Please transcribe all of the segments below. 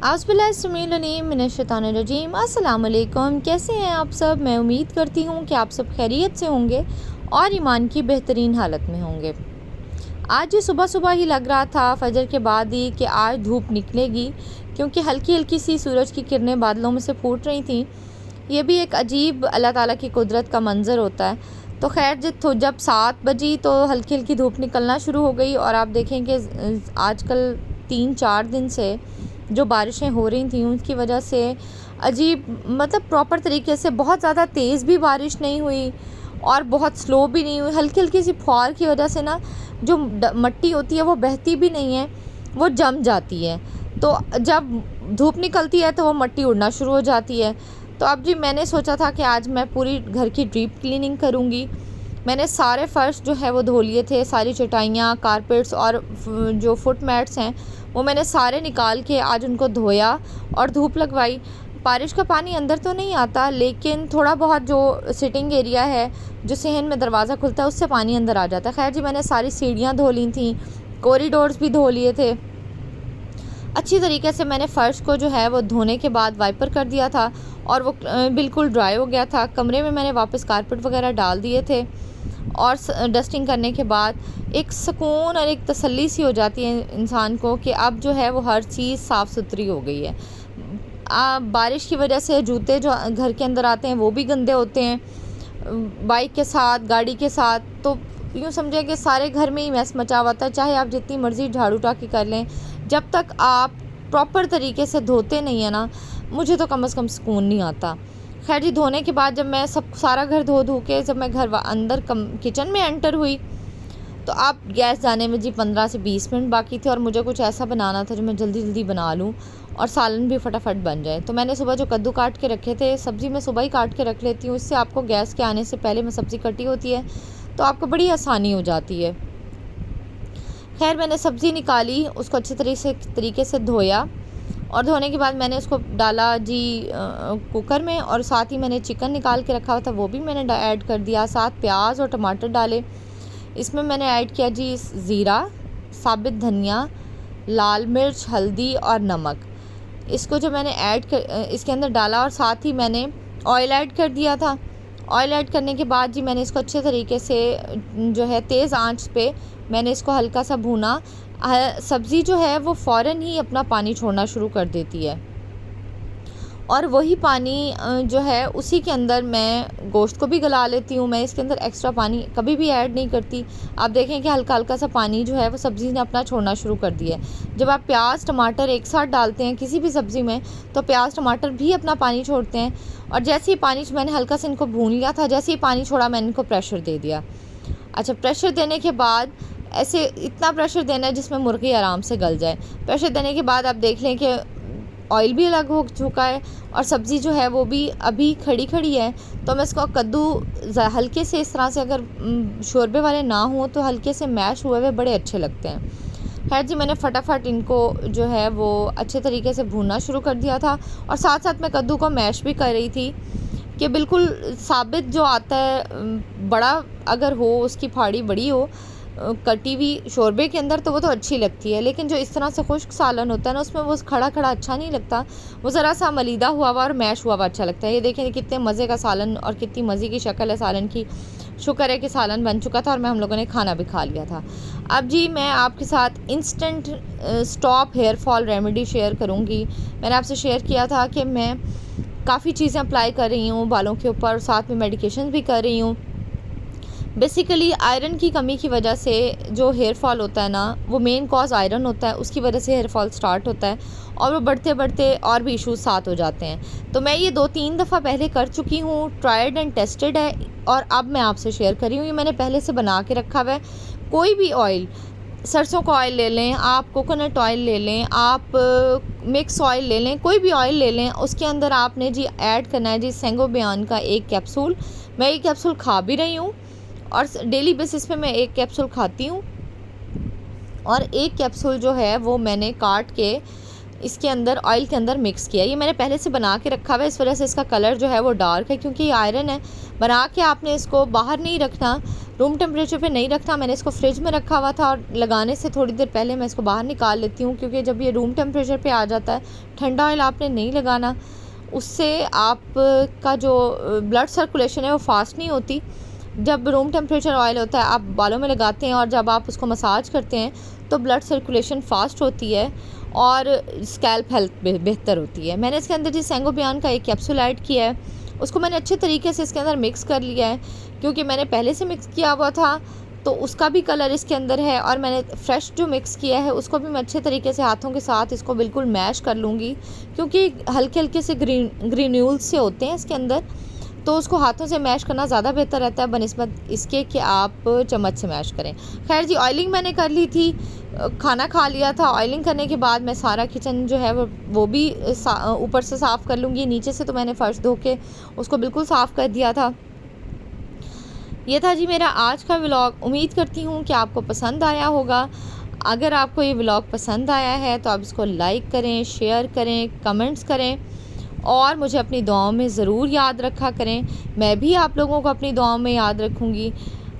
आउज़ुबिल्लाहिमिनश्शैतानिर्रजीम। अस्सलाम वालेकुम। कैसे हैं आप सब? मैं उम्मीद करती हूँ कि आप सब खैरियत से होंगे और ईमान की बेहतरीन हालत में होंगे। आज ये सुबह सुबह ही लग रहा था फजर के बाद ही कि आज धूप निकलेगी, क्योंकि हल्की हल्की सी सूरज की किरणें बादलों में से फूट रही थीं। ये भी एक अजीब अल्लाह ताला की कुदरत का मंज़र होता है। तो खैर जब 7 बजी तो हल्की हल्की धूप निकलना शुरू हो गई, और आप देखें कि आजकल 3-4 दिन से जो बारिशें हो रही थी उसकी वजह से अजीब, मतलब प्रॉपर तरीके से बहुत ज़्यादा तेज़ भी बारिश नहीं हुई और बहुत स्लो भी नहीं हुई। हल्की हल्की सी फुहार की वजह से ना जो मट्टी होती है वो बहती भी नहीं है, वो जम जाती है। तो जब धूप निकलती है तो वो मट्टी उड़ना शुरू हो जाती है। तो अब जी मैंने सोचा था कि आज मैं पूरी घर की डीप क्लीनिंग करूँगी। मैंने सारे फ़र्श जो है वो धो लिए थे, सारी चटाइयाँ, कारपेट्स और जो फुट मैट्स हैं वो मैंने सारे निकाल के आज उनको धोया और धूप लगवाई। बारिश का पानी अंदर तो नहीं आता, लेकिन थोड़ा बहुत जो सिटिंग एरिया है, जो सहन में दरवाज़ा खुलता है, उससे पानी अंदर आ जाता है। खैर जी मैंने सारी सीढ़ियाँ धो ली थी, कॉरिडोर्स भी धो लिए थे। अच्छी तरीके से मैंने फ़र्श को जो है वो धोने के बाद वाइपर कर दिया था और वो बिल्कुल ड्राई हो गया था। कमरे में मैंने वापस कारपेट वगैरह डाल दिए थे और डस्टिंग करने के बाद एक सुकून और एक तसल्ली सी हो जाती है इंसान को कि अब जो है वो हर चीज़ साफ़ सुथरी हो गई है। बारिश की वजह से जूते जो घर के अंदर आते हैं वो भी गंदे होते हैं, बाइक के साथ, गाड़ी के साथ। तो यूँ समझें कि सारे घर में ही मैस मचा हुआ था। चाहे आप जितनी मर्ज़ी झाड़ू टाकी कर लें, जब तक आप प्रॉपर तरीके से धोते नहीं है ना, मुझे तो कम से कम सुकून नहीं आता। खैर जी धोने के बाद जब मैं सारा घर धो के जब मैं घर अंदर किचन में एंटर हुई, तो आप गैस जाने में जी 15 से 20 मिनट बाकी थे और मुझे कुछ ऐसा बनाना था जो मैं जल्दी जल्दी बना लूँ और सालन भी फटाफट बन जाए। तो मैंने सुबह जो कद्दू काट के रखे थे, सब्ज़ी मैं सुबह ही काट के रख लेती हूँ, इससे आपको गैस के आने से पहले में सब्ज़ी कटी होती है तो आपको बड़ी आसानी हो जाती है। खैर मैंने सब्ज़ी निकाली, उसको अच्छे तरीके से धोया और धोने के बाद मैंने उसको डाला जी कुकर में, और साथ ही मैंने चिकन निकाल के रखा हुआ था वो भी मैंने ऐड कर दिया। साथ प्याज और टमाटर डाले। इसमें मैंने ऐड किया जी ज़ीरा, साबित धनिया, लाल मिर्च, हल्दी और नमक। इसको जो मैंने इसके अंदर डाला और साथ ही मैंने ऑयल ऐड कर दिया था। ऑयल ऐड करने के बाद जी मैंने इसको अच्छे तरीके से जो है तेज़ आंच पे मैंने इसको हल्का सा भूना। सब्ज़ी जो है वो फ़ौरन ही अपना पानी छोड़ना शुरू कर देती है और वही पानी जो है उसी के अंदर मैं गोश्त को भी गला लेती हूँ। मैं इसके अंदर एक्स्ट्रा पानी कभी भी ऐड नहीं करती। आप देखें कि हल्का हल्का सा पानी जो है वो सब्ज़ी ने अपना छोड़ना शुरू कर दिया है। जब आप प्याज टमाटर एक साथ डालते हैं किसी भी सब्ज़ी में, तो प्याज टमाटर भी अपना पानी छोड़ते हैं। और जैसे ही पानी मैंने हल्का से इनको भून लिया था, जैसे ही पानी छोड़ा मैंने इनको प्रेशर दे दिया। अच्छा, प्रेशर देने के बाद ऐसे इतना प्रेशर देना है जिसमें मुर्गी आराम से गल जाए। प्रेशर देने के बाद आप देख लें कि ऑयल भी अलग हो चुका है और सब्ज़ी जो है वो भी अभी खड़ी खड़ी है। तो मैं इसको कद्दू हल्के से इस तरह से, अगर शोरबे वाले ना हो तो हल्के से मैश हुए हुए बड़े अच्छे लगते हैं। खैर जी मैंने फटाफट इनको जो है वो अच्छे तरीके से भूनना शुरू कर दिया था और साथ साथ मैं कद्दू को मैश भी कर रही थी कि बिल्कुल साबित जो आता है बड़ा अगर हो, उसकी फाड़ी बड़ी हो कटी हुई शोरबे के अंदर, तो वो तो अच्छी लगती है। लेकिन जो इस तरह से खुश्क सालन होता है ना, उसमें वो खड़ा खड़ा अच्छा नहीं लगता, वो ज़रा सा मलीदा हुआ हुआ और मैश हुआ हुआ अच्छा लगता है। ये देखें कितने मज़े का सालन और कितनी मज़े की शक्ल है सालन की। शुक्र है कि सालन बन चुका था और हम लोगों ने खाना भी खा लिया था। अब जी मैं आपके साथ instant stop hair fall remedy share करूँगी। मैंने आपसे शेयर किया था कि मैं काफ़ी चीज़ें अप्लाई कर रही हूँ बालों के ऊपर, साथ में मेडिकेशन भी कर रही हूँ। बेसिकली आयरन की कमी की वजह से जो हेयर फॉल होता है ना, वो मेन कॉज आयरन होता है, उसकी वजह से हेयर फॉल स्टार्ट होता है और वो बढ़ते बढ़ते और भी इश्यूज साथ हो जाते हैं। तो मैं ये 2-3 दफ़ा पहले कर चुकी हूँ, ट्राइड एंड टेस्टेड है और अब मैं आपसे शेयर कर रही हूँ। ये मैंने पहले से बना के रखा हुआ है। कोई भी ऑयल, सरसों का ऑयल ले लें आप, कोकोनट ऑयल ले लें आप, मिक्स ऑयल ले लें, कोई भी ऑयल ले लें, उसके अंदर आपने जी ऐड करना है जी सेंगोबियान का 1 कैप्सूल। मैं ये कैप्सूल खा भी रही हूँ और डेली बेसिस पे मैं 1 कैप्सूल खाती हूँ और 1 कैप्सूल जो है वो मैंने काट के इसके अंदर ऑयल के अंदर मिक्स किया। ये मैंने पहले से बना के रखा हुआ है, इस वजह से इसका कलर जो है वो डार्क है, क्योंकि ये आयरन है। बना के आपने इसको बाहर नहीं रखना, रूम टेम्परेचर पे नहीं रखना, मैंने इसको फ्रिज में रखा हुआ था और लगाने से थोड़ी देर पहले मैं इसको बाहर निकाल लेती हूँ, क्योंकि जब ये रूम टेम्परेचर पे आ जाता है, ठंडा ऑयल आपने नहीं लगाना, उससे आपका जो ब्लड सर्कुलेशन है वो फास्ट नहीं होती। जब रूम टेम्परेचर ऑयल होता है आप बालों में लगाते हैं और जब आप उसको मसाज करते हैं तो ब्लड सर्कुलेशन फास्ट होती है और स्कैल्प हेल्थ बेहतर होती है। मैंने इसके अंदर जी सेंगोबियान का एक कैप्सूल ऐड किया है, उसको मैंने अच्छे तरीके से इसके अंदर मिक्स कर लिया है, क्योंकि मैंने पहले से मिक्स किया हुआ था तो उसका भी कलर इसके अंदर है, और मैंने फ्रेश जो मिक्स किया है उसको भी मैं अच्छे तरीके से हाथों के साथ इसको बिल्कुल मैश कर लूँगी, क्योंकि हल्के हल्के से ग्रेन्यूल्स से होते हैं इसके अंदर, तो उसको हाथों से मैश करना ज़्यादा बेहतर रहता है बनिस्बत इसके कि आप चम्मच से मैश करें। खैर जी, ऑयलिंग मैंने कर ली थी, खाना खा लिया था। ऑयलिंग करने के बाद मैं सारा किचन जो है वो भी ऊपर से साफ़ कर लूँगी, नीचे से तो मैंने फ़र्श धो के उसको बिल्कुल साफ़ कर दिया था। ये था जी मेरा आज का व्लॉग। उम्मीद करती हूँ कि आपको पसंद आया होगा। अगर आपको ये व्लॉग पसंद आया है तो आप इसको लाइक करें, शेयर करें, कमेंट्स करें और मुझे अपनी दुआओं में ज़रूर याद रखा करें। मैं भी आप लोगों को अपनी दुआओं में याद रखूँगी।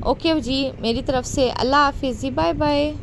ओके जी, मेरी तरफ़ से अल्लाह हाफ़िज़ जी, बाय बाय।